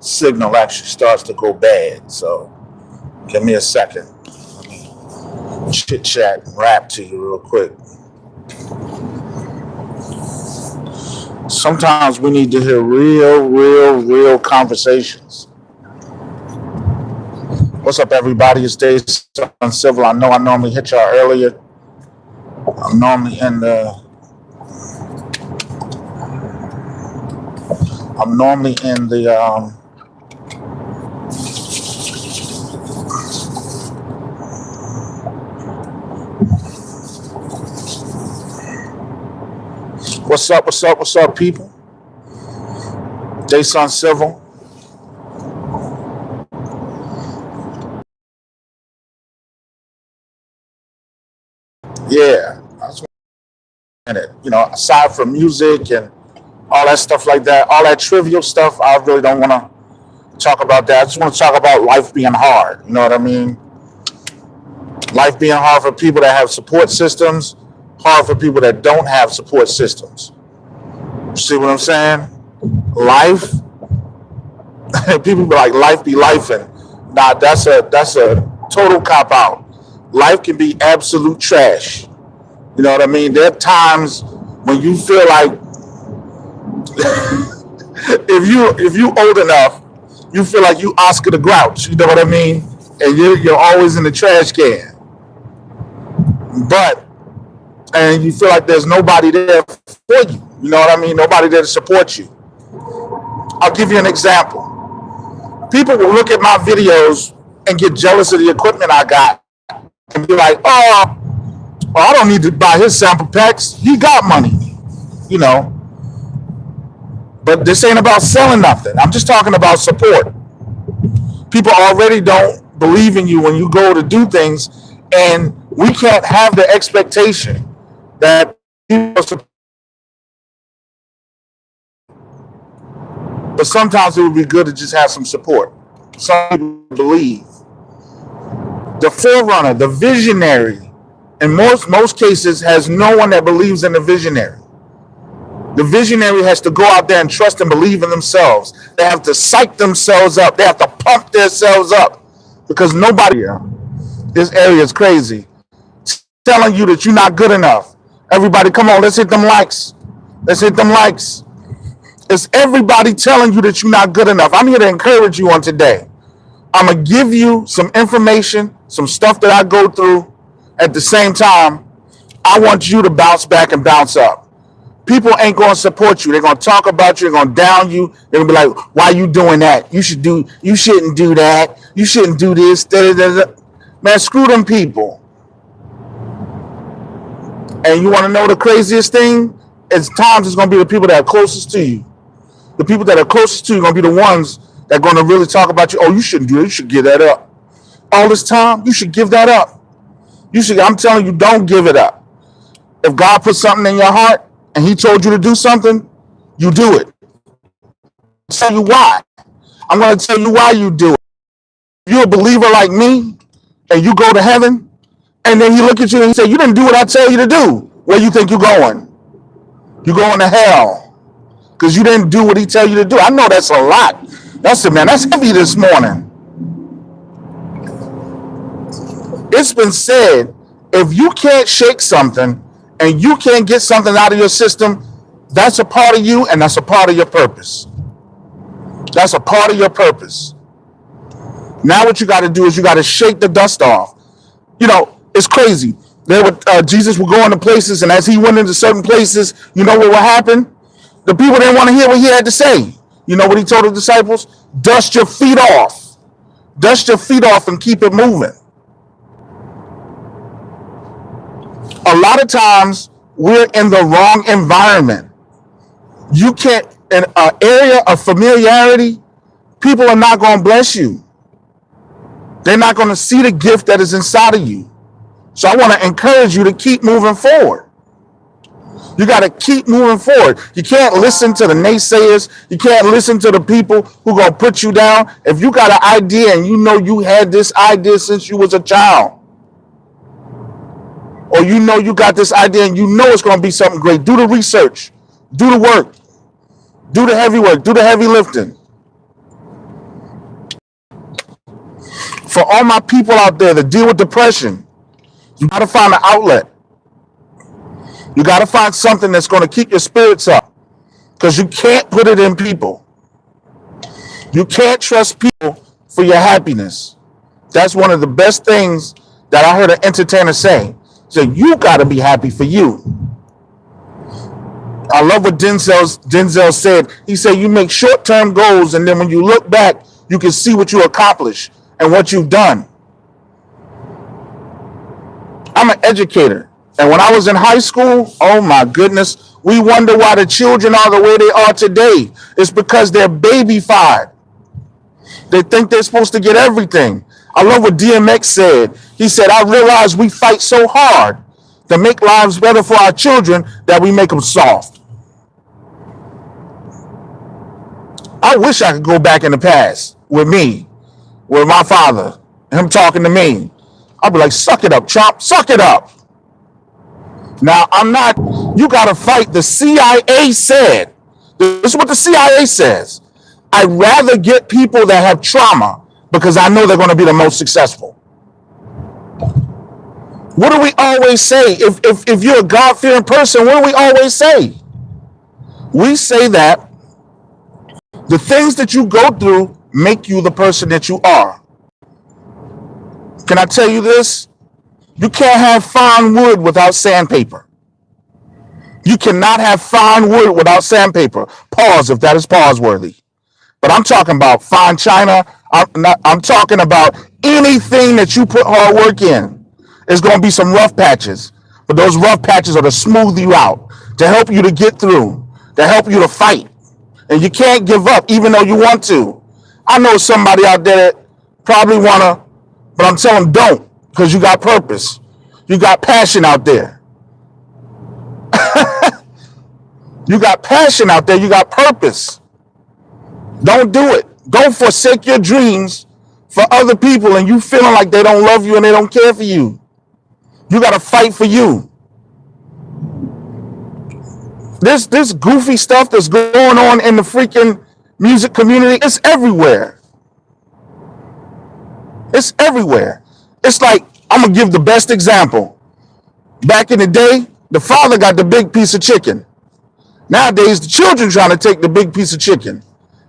signal actually starts to go bad. So give me a second. Let me chit chat and rap to you real quick. Sometimes we need to hear real conversations. What's up, everybody? It's Dave Civil. I know I normally hit y'all earlier. I'm normally in the what's up, people? Jason Civil. Yeah, I just want it. Aside from music and all that stuff like that, all that trivial stuff, I really don't want to talk about that. I just want to talk about life being hard. You know what I mean? Life being hard for people that have support systems, hard for people that don't have support systems. See what I'm saying? Life, people be like, life be lifing. Nah, that's a total cop out. Life can be absolute trash. You know what I mean? There are times when you feel like if you old enough, you feel like you Oscar the Grouch. You know what I mean? And you're always in the trash can. And you feel like there's nobody there for you. You know what I mean? Nobody there to support you. I'll give you an example. People will look at my videos and get jealous of the equipment I got and be like, oh, I don't need to buy his sample packs. He got money, you know. But this ain't about selling nothing. I'm just talking about support. People already don't believe in you when you go to do things, and we can't have the expectation that people support. But sometimes it would be good to just have some support. Some people believe. The forerunner, the visionary, in most cases, has no one that believes in the visionary. The visionary has to go out there and trust and believe in themselves. They have to psych themselves up. They have to pump themselves up because nobody, this area is crazy, telling you that you're not good enough. Everybody, come on, let's hit them likes. Let's hit them likes. It's everybody telling you that you're not good enough. I'm here to encourage you on today. I'm going to give you some information, some stuff that I go through. At the same time, I want you to bounce back and bounce up. People ain't going to support you. They're going to talk about you. They're going to down you. They're going to be like, why are you doing that? You shouldn't do that. You shouldn't do this. Man, screw them people. And you want to know the craziest thing? It's times it's going to be the people that are closest to you. The people that are closest to you are going to be the ones that are going to really talk about you. Oh, you shouldn't do it. You should give that up. All this time, you should give that up. I'm telling you, don't give it up. If God put something in your heart and he told you to do something, you do it. I'll tell you why. I'm going to tell you why you do it. If you're a believer like me and you go to heaven and then he look at you and he say, you didn't do what I tell you to do. Where you think you're going? You're going to hell because you didn't do what he tell you to do. I know that's a lot. That's heavy this morning. It's been said, if you can't shake something and you can't get something out of your system, that's a part of you and that's a part of your purpose. That's a part of your purpose. Now what you got to do is you got to shake the dust off. You know, it's crazy. Jesus would go into places, and as he went into certain places, you know what would happen? The people didn't want to hear what he had to say. You know what he told the disciples? Dust your feet off. Dust your feet off and keep it moving. A lot of times we're in the wrong environment. You can't, in an area of familiarity, people are not going to bless you. They're not going to see the gift that is inside of you. So I want to encourage you to keep moving forward. You got to keep moving forward. You can't listen to the naysayers. You can't listen to the people who going to put you down. If you got an idea and you know you had this idea since you was a child, or you know you got this idea and you know it's going to be something great, do the research, do the work, do the heavy work, do the heavy lifting. for all my people out there that deal with depression, you got to find an outlet. You got to find something that's going to keep your spirits up, because you can't put it in people. You can't trust people for your happiness. That's one of the best things that I heard an entertainer say. So you got to be happy for you. I love what Denzel said. He said, you make short-term goals, and then when you look back, you can see what you accomplished and what you've done. I'm an educator. And when I was in high school, oh my goodness, we wonder why the children are the way they are today. It's because they're baby-fied. They think they're supposed to get everything. I love what DMX said. He said, I realize we fight so hard to make lives better for our children that we make them soft. I wish I could go back in the past with me, with my father, him talking to me. I'd be like, suck it up, chomp, suck it up. Now, I'm not, you got to fight. The CIA said, this is what the CIA says. I'd rather get people that have trauma because I know they're going to be the most successful. What do we always say? If you're a God-fearing person, what do we always say? We say that the things that you go through make you the person that you are. Can I tell you this? You can't have fine wood without sandpaper. You cannot have fine wood without sandpaper. Pause if that is pause-worthy. But I'm talking about fine china. I'm talking about anything that you put hard work in. There's going to be some rough patches. But those rough patches are to smooth you out, to help you to get through, to help you to fight. And you can't give up even though you want to. I know somebody out there that probably want to, but I'm telling them don't, because you got purpose. You got passion out there. You got passion out there. You got purpose. Don't do it. Don't forsake your dreams for other people and you feeling like they don't love you and they don't care for you. You got to fight for you. This goofy stuff that's going on in the freaking music community, it's everywhere. It's everywhere. It's like, I'm going to give the best example. Back in the day, the father got the big piece of chicken. Nowadays, the children trying to take the big piece of chicken.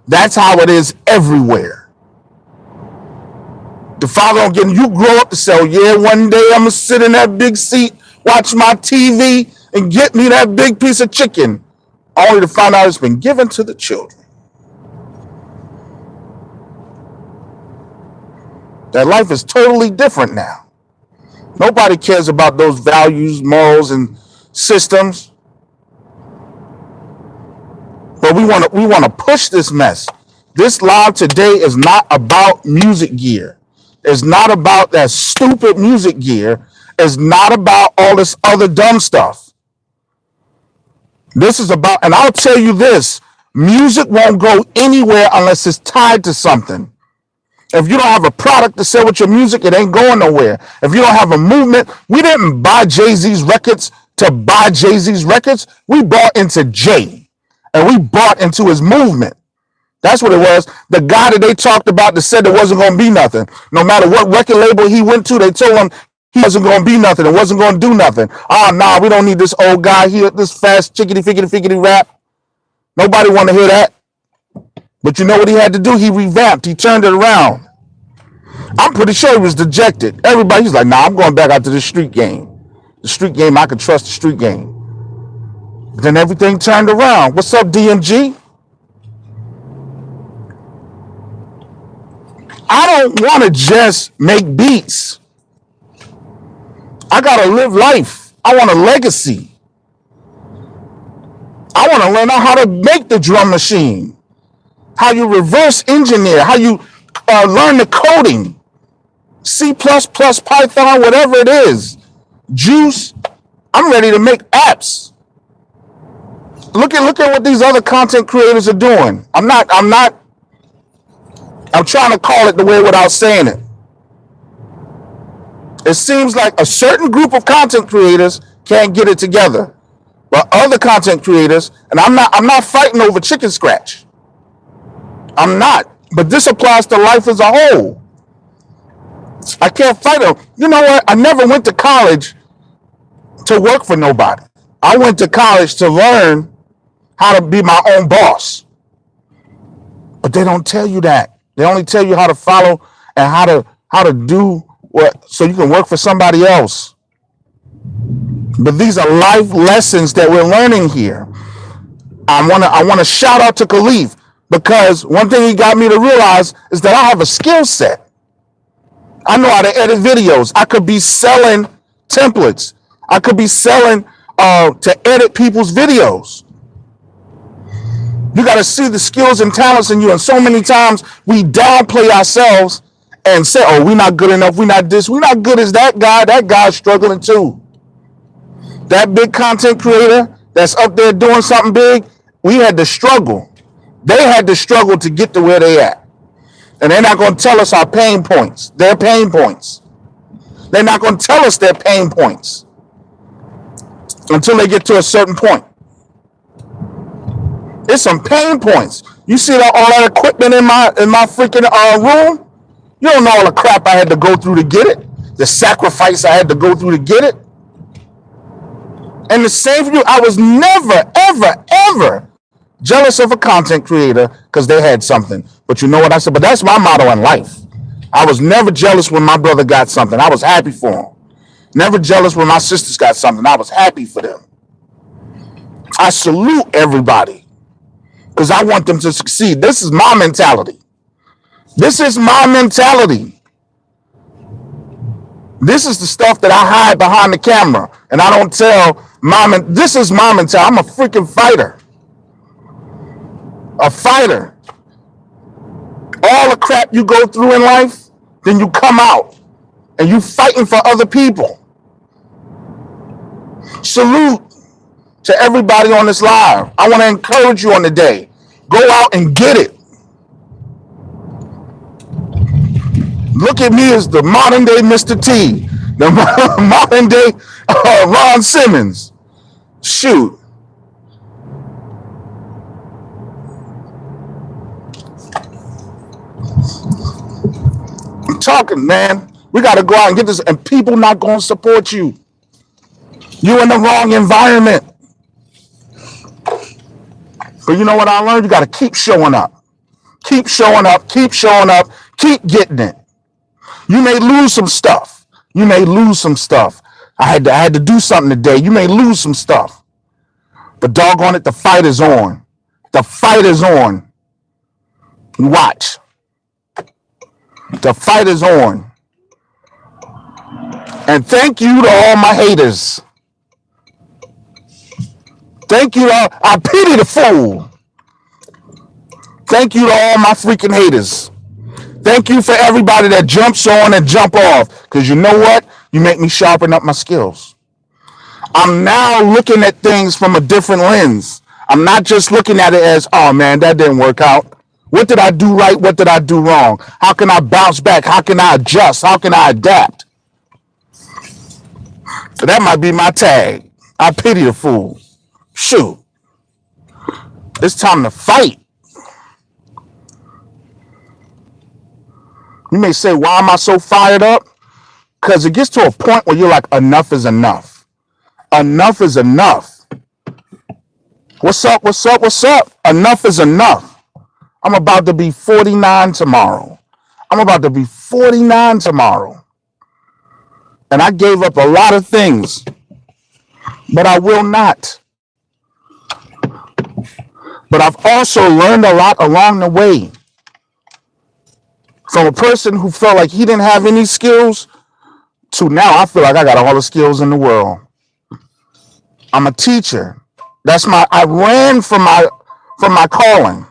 That's how it is everywhere. The father don't get, you grow up to say, oh, yeah, one day I'm going to sit in that big seat, watch my TV, and get me that big piece of chicken, only to find out it's been given to the children. That life is totally different now. Nobody cares about those values, morals, and systems. But we want to push this mess. This live today is not about music gear. It's not about that stupid music gear. It's not about all this other dumb stuff. This is about, and I'll tell you this, music won't go anywhere unless it's tied to something. If you don't have a product to sell with your music, it ain't going nowhere. If you don't have a movement, we didn't buy Jay-Z's records to buy Jay-Z's records. We bought into Jay. And we bought into his movement. That's what it was. The guy that they talked about that said there wasn't going to be nothing. No matter what record label he went to, they told him he wasn't going to be nothing. It wasn't going to do nothing. Oh, nah, we don't need this old guy here, this fast chickity-fickety-fickety rap. Nobody want to hear that. But you know what he had to do? He revamped. He turned it around. I'm pretty sure he was dejected. Everybody's like, nah, I'm going back out to the street game. The street game, I can trust the street game. Then everything turned around. What's up, DMG? I don't want to just make beats. I got to live life. I want a legacy. I want to learn out how to make the drum machine, how you reverse engineer, how you learn the coding, C++, Python, whatever it is, Juice. I'm ready to make apps. Look at what these other content creators are doing. I'm trying to call it the way without saying it. It seems like a certain group of content creators can't get it together. But other content creators, and I'm not fighting over chicken scratch. I'm not. But this applies to life as a whole. I can't fight them. You know what? I never went to college to work for nobody. I went to college to learn how to be my own boss. But they don't tell you that. They only tell you how to follow and how to do what so you can work for somebody else. But these are life lessons that we're learning here. I wanna shout out to Khalif because one thing he got me to realize is that I have a skill set. I know how to edit videos. I could be selling templates. I could be selling to edit people's videos. You got to see the skills and talents in you. And so many times we downplay ourselves and say, oh, we're not good enough. We're not this. We're not good as that guy. That guy's struggling too. That big content creator that's up there doing something big, we had to struggle. They had to struggle to get to where they at. And they're not going to tell us our pain points. Their pain points. They're not going to tell us their pain points until they get to a certain point. It's some pain points. You see all that equipment in my freaking room? You don't know all the crap I had to go through to get it. The sacrifice I had to go through to get it. And the same for you. I was never, ever, ever jealous of a content creator because they had something. But you know what I said? But that's my motto in life. I was never jealous when my brother got something. I was happy for him. Never jealous when my sisters got something. I was happy for them. I salute everybody because I want them to succeed. This is my mentality. This is my mentality. This is the stuff that I hide behind the camera and I don't tell this is my mentality. I'm a freaking fighter. A fighter. All the crap you go through in life, then you come out and you fighting for other people. Salute to everybody on this live. I want to encourage you on the day. Go out and get it. Look at me as the modern day Mr. T, the modern day Ron Simmons. Shoot. I'm talking, man. We got to go out and get this, and people not going to support you. You in the wrong environment. But you know what I learned? You got to keep showing up. Keep showing up. Keep showing up. Keep getting it. You may lose some stuff. You may lose some stuff. I had to do something today. You may lose some stuff. But doggone it, the fight is on. The fight is on. Watch. The fight is on. And thank you to all my haters. Thank you to all. I pity the fool. Thank you to all my freaking haters. Thank you for everybody that jumps on and jump off. Because you know what? You make me sharpen up my skills. I'm now looking at things from a different lens. I'm not just looking at it as, oh man, that didn't work out. What did I do right? What did I do wrong? How can I bounce back? How can I adjust? How can I adapt? So that might be my tag. I pity the fool. Shoot. It's time to fight. You may say, why am I so fired up? Because it gets to a point where you're like, enough is enough. Enough is enough. What's up? What's up? What's up? Enough is enough. I'm about to be 49 tomorrow. I'm about to be 49 tomorrow. And I gave up a lot of things, but I will not. But I've also learned a lot along the way. From a person who felt like he didn't have any skills to now I feel like I got all the skills in the world. I'm a teacher. I ran from my calling.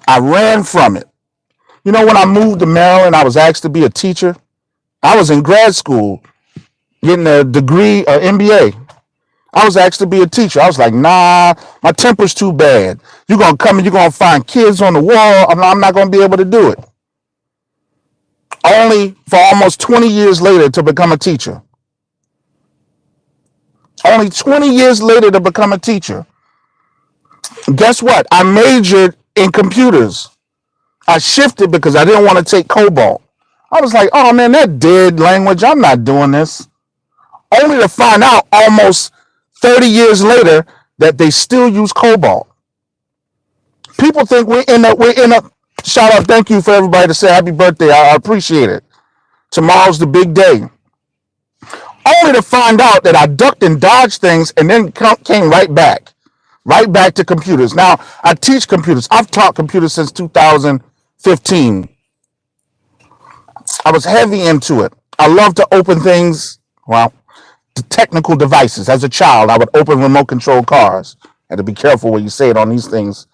I ran from it. You know, when I moved to Maryland, I was asked to be a teacher. I was in grad school getting a degree, MBA. I was asked to be a teacher. I was like, nah, my temper's too bad. You're going to come and you're going to find kids on the wall. I'm not going to be able to do it. Only for almost 20 years later to become a teacher. Only 20 years later to become a teacher. Guess what? I majored in computers. I shifted because I didn't want to take COBOL. I was like, oh man, that dead language. I'm not doing this. Only to find out almost 30 years later that they still use cobalt. People think we're in a shout out. Thank you for everybody to say happy birthday. I appreciate it. Tomorrow's the big day. Only to find out that I ducked and dodged things and then came right back to computers. Now, I teach computers. I've taught computers since 2015. I was heavy into it. I love to open things, well, the technical devices. As a child, I would open remote control cars. Had to be careful when you say it on these things.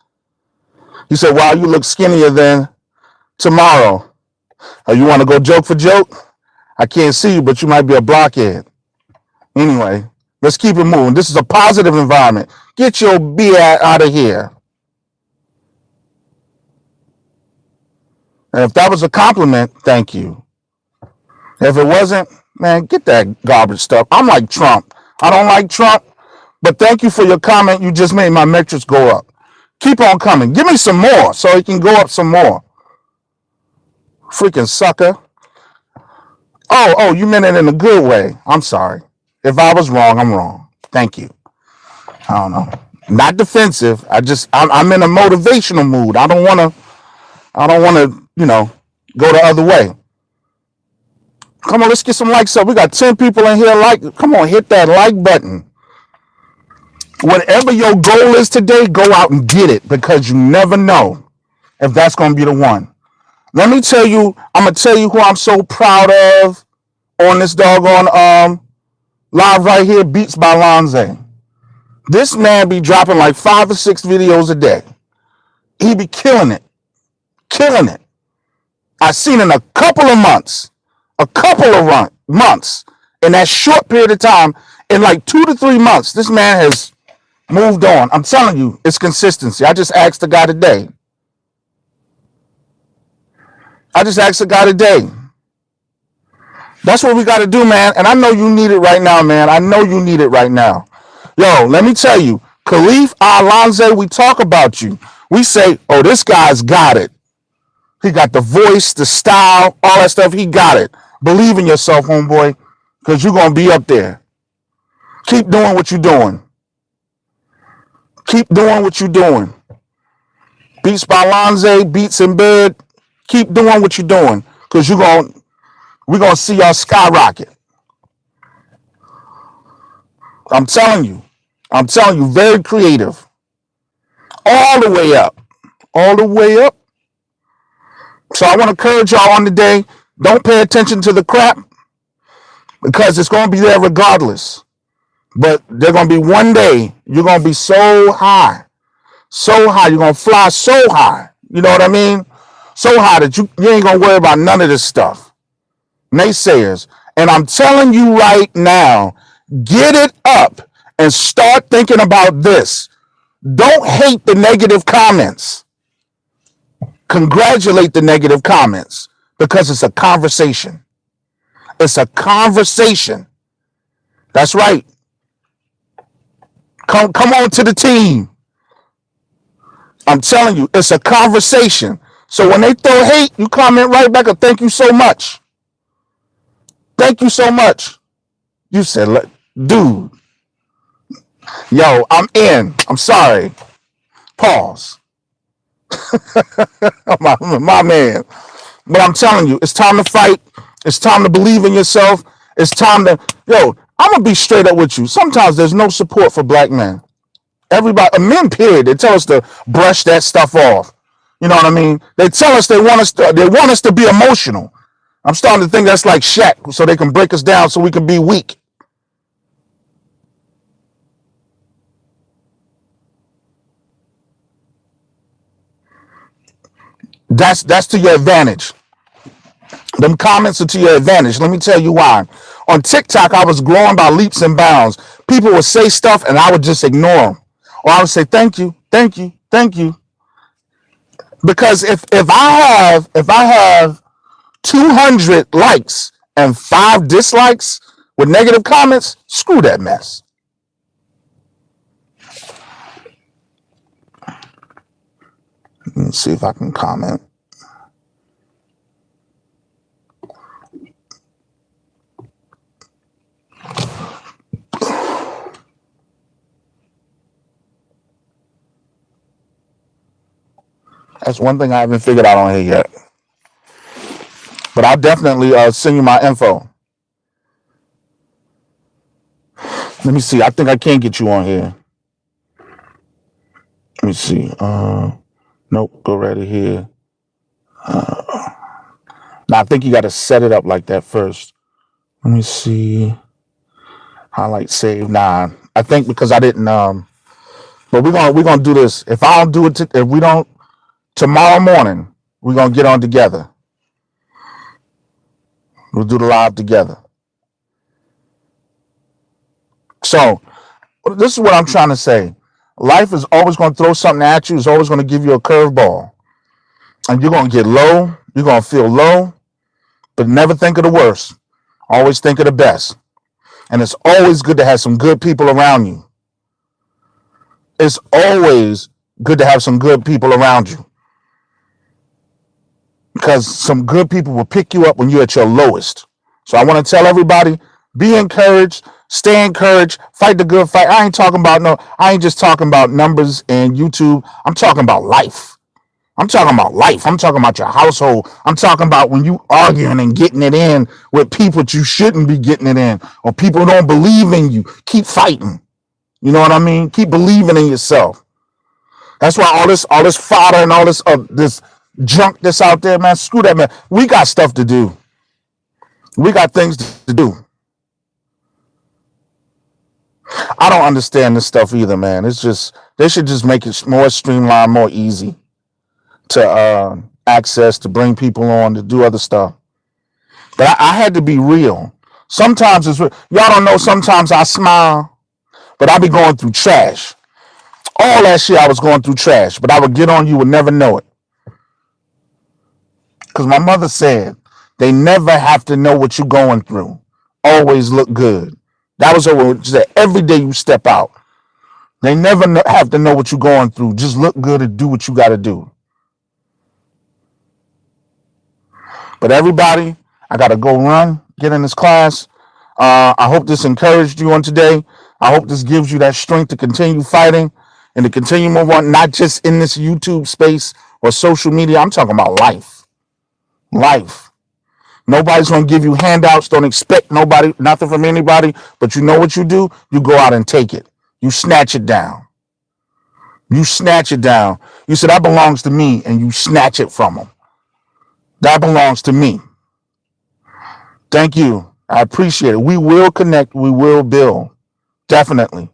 He said, wow, you look skinnier than tomorrow. Oh, you want to go joke for joke? I can't see you, but you might be a blockhead. Anyway, let's keep it moving. This is a positive environment. Get your BS out of here. And if that was a compliment, thank you. If it wasn't, man, get that garbage stuff. I'm like Trump. I don't like Trump, but thank you for your comment. You just made my metrics go up. Keep on coming. Give me some more so it can go up some more. Freaking sucker. Oh, you meant it in a good way. I'm sorry. If I was wrong, I'm wrong. Thank you. I don't know. Not defensive. I'm in a motivational mood. I don't want to, go the other way. Come on, let's get some likes up. We got 10 people in here. Come on, hit that like button. Whatever your goal is today, go out and get it because you never know if that's going to be the one. Let me tell you, I'm going to tell you who I'm so proud of on this doggone live right here, Beats by Lonze. This man be dropping like 5 or 6 videos a day. He be killing it. Killing it. I seen in a couple of months, in that short period of time, in like 2 to 3 months, this man has moved on. I'm telling you, it's consistency. I just asked the guy today. That's what we got to do, man. And I know you need it right now, man. I know you need it right now. Yo, let me tell you, Khalif Alonze, we talk about you. We say, oh, this guy's got it. He got the voice, the style, all that stuff. He got it. Believe in yourself, homeboy, because you're going to be up there. Keep doing what you're doing. Keep doing what you're doing. Beats by Lonze, beats in bed. Keep doing what you're doing because we're going to see y'all skyrocket. I'm telling you, very creative. All the way up. So I want to encourage y'all on the day, don't pay attention to the crap because it's going to be there regardless. But there's going to be one day you're going to be so high. You're going to fly so high. You know what I mean? So high that you ain't going to worry about none of this stuff. Naysayers. And I'm telling you right now, get it up and start thinking about this. Don't hate the negative comments. Congratulate the negative comments because it's a conversation. It's a conversation. That's right. Come on to the team. I'm telling you, it's a conversation. So when they throw hate, you comment right back and thank you so much. Thank you so much. You said, dude, yo, I'm in. I'm sorry. Pause. my man. But I'm telling you, it's time to fight. It's time to believe in yourself. It's time to, I'm going to be straight up with you. Sometimes there's no support for black men. Everybody, men, period, they tell us to brush that stuff off. You know what I mean? They tell us they want us to be emotional. I'm starting to think that's like Shaq, so they can break us down so we can be weak. That's to your advantage. Them comments are to your advantage. Let me tell you why. On TikTok, I was growing by leaps and bounds. People would say stuff and I would just ignore them. Or I would say, thank you, thank you, thank you. Because if I have 200 likes and 5 dislikes with negative comments, screw that mess. Let me see if I can comment. That's one thing I haven't figured out on here yet. But I'll definitely send you my info. Let me see. I think I can get you on here. Let me see. Nope. Go right here. Now I think you got to set it up like that first. Let me see. Highlight save. Nah, I think because I didn't. But we're gonna do this. If I don't do it, if we don't tomorrow morning, we're gonna get on together. We'll do the live together. So this is what I'm trying to say. Life is always going to throw something at you. It's always going to give you a curveball. And you're going to get low. You're going to feel low. But never think of the worst. Always think of the best. And it's always good to have some good people around you. It's always good to have some good people around you. Because some good people will pick you up when you're at your lowest. So I want to tell everybody, be encouraged, stay encouraged, fight the good fight. I ain't just talking about numbers and YouTube. I'm talking about life. I'm talking about life. I'm talking about your household. I'm talking about when you arguing and getting it in with people that you shouldn't be getting it in, or people who don't believe in you. Keep fighting. You know what I mean? Keep believing in yourself. That's why all this fodder and all this junk that's out there, man. Screw that, man. We got stuff to do. We got things to do. I don't understand this stuff either, man. It's just they should just make it more streamlined, more easy to access, to bring people on, to do other stuff. But I had to be real. Sometimes y'all don't know. Sometimes I smile, but I be going through trash. All that shit I was going through trash, but I would get on, you would never know it. Because my mother said, they never have to know what you're going through. Always look good. That was what she said. Every day you step out, they never have to know what you're going through. Just look good and do what you got to do. But everybody, I got to go run, get in this class. I hope this encouraged you on today. I hope this gives you that strength to continue fighting and to continue move on, not just in this YouTube space or social media. I'm talking about life. Life. Nobody's going to give you handouts. Don't expect nothing from anybody. But you know what you do? You go out and take it. You snatch it down. You snatch it down. You say, that belongs to me, and you snatch it from them. That belongs to me. Thank you. I appreciate it. We will connect. We will build. Definitely.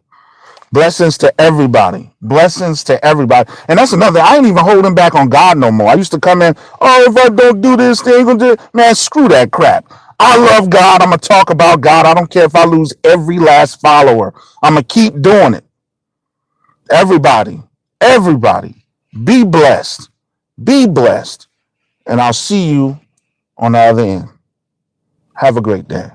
Blessings to everybody. Blessings to everybody. And that's another thing. I ain't even holding back on God no more. I used to come in, if I don't do this, they ain't gonna do it. Man, screw that crap. I love God. I'm going to talk about God. I don't care if I lose every last follower. I'm going to keep doing it. Everybody, be blessed. Be blessed. And I'll see you on the other end. Have a great day.